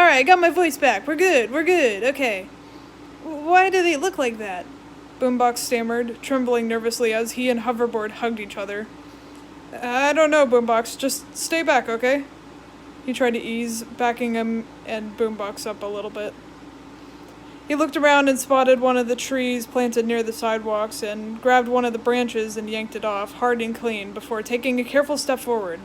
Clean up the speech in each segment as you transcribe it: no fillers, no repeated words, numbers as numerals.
Alright, I got my voice back. We're good, okay. Why do they look like that? Boombox stammered, trembling nervously as he and Hoverboard hugged each other. I don't know, Boombox. Just stay back, okay? He tried to ease, backing him and Boombox up a little bit. He looked around and spotted one of the trees planted near the sidewalks and grabbed one of the branches and yanked it off, hard and clean, before taking a careful step forward.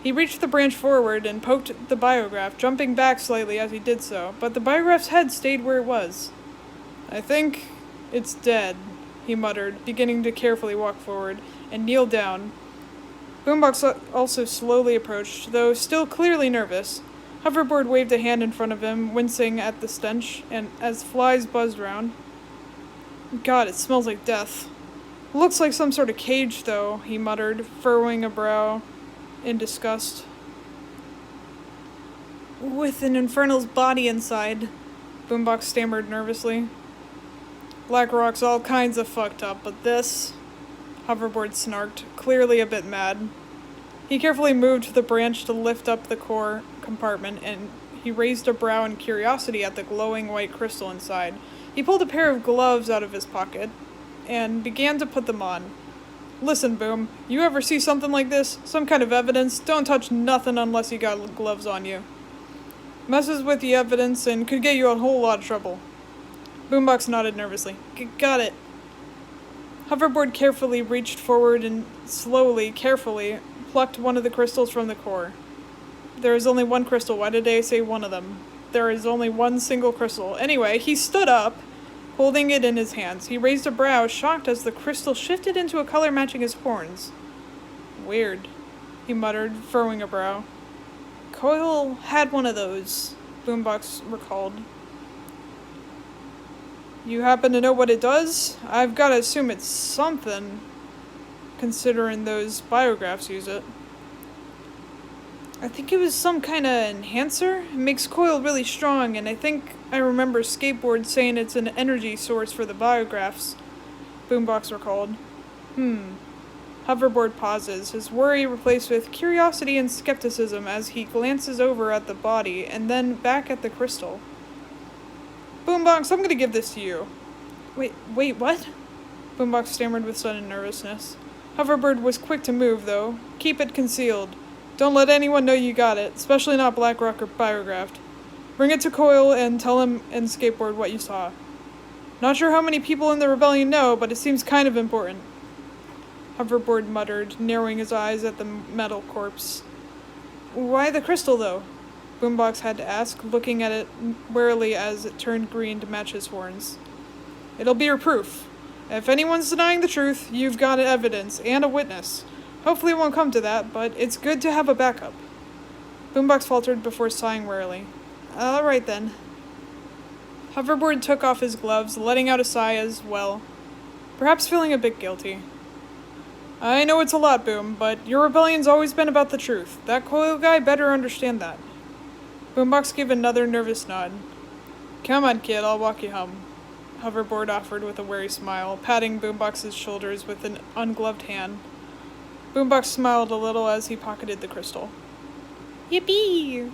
He reached the branch forward and poked the biograph, jumping back slightly as he did so, but the biograph's head stayed where it was. I think it's dead, he muttered, beginning to carefully walk forward, and kneel down. Boombox also slowly approached, though still clearly nervous. Hoverboard waved a hand in front of him, wincing at the stench, and as flies buzzed round. God, it smells like death. Looks like some sort of cage, though, he muttered, furrowing a brow in disgust. With an infernal's body inside, Boombox stammered nervously. Black Rock's all kinds of fucked up, but this... Hoverboard snarked, clearly a bit mad. He carefully moved the branch to lift up the core compartment, and he raised a brow in curiosity at the glowing white crystal inside. He pulled a pair of gloves out of his pocket and began to put them on. Listen, Boom, you ever see something like this? Some kind of evidence? Don't touch nothing unless you got gloves on you. Messes with the evidence and could get you in a whole lot of trouble. Boombox nodded nervously. Got it. Hoverboard carefully reached forward and slowly, carefully, plucked one of the crystals from the core. There is only one crystal. Why did I say one of them? There is only one single crystal. Anyway, he stood up, holding it in his hands. He raised a brow, shocked as the crystal shifted into a color matching his horns. Weird, he muttered, furrowing a brow. Coil had one of those, Boombox recalled. You happen to know what it does? I've got to assume it's something, considering those biographs use it. I think it was some kind of enhancer. It makes Coil really strong, and I think I remember Skateboard saying it's an energy source for the biographs, Boombox recalled. Hoverboard pauses, his worry replaced with curiosity and skepticism as he glances over at the body and then back at the crystal. Boombox, I'm gonna give this to you. Wait, what? Boombox stammered with sudden nervousness. Hoverboard was quick to move, though. Keep it concealed. Don't let anyone know you got it, especially not Black Rock or Biographed. Bring it to Coil and tell him and Skateboard what you saw. Not sure how many people in the rebellion know, but it seems kind of important. Hoverboard muttered, narrowing his eyes at the metal corpse. Why the crystal, though? Boombox had to ask, looking at it warily as it turned green to match his horns. It'll be your proof. If anyone's denying the truth, you've got evidence and a witness. Hopefully it won't come to that, but it's good to have a backup. Boombox faltered before sighing wearily. All right then. Hoverboard took off his gloves, letting out a sigh as well, perhaps feeling a bit guilty. I know it's a lot, Boom, but your rebellion's always been about the truth. That Coil guy better understand that. Boombox gave another nervous nod. Come on, kid, I'll walk you home. Hoverboard offered with a wary smile, patting Boombox's shoulders with an ungloved hand. Boombox smiled a little as he pocketed the crystal. Yippee!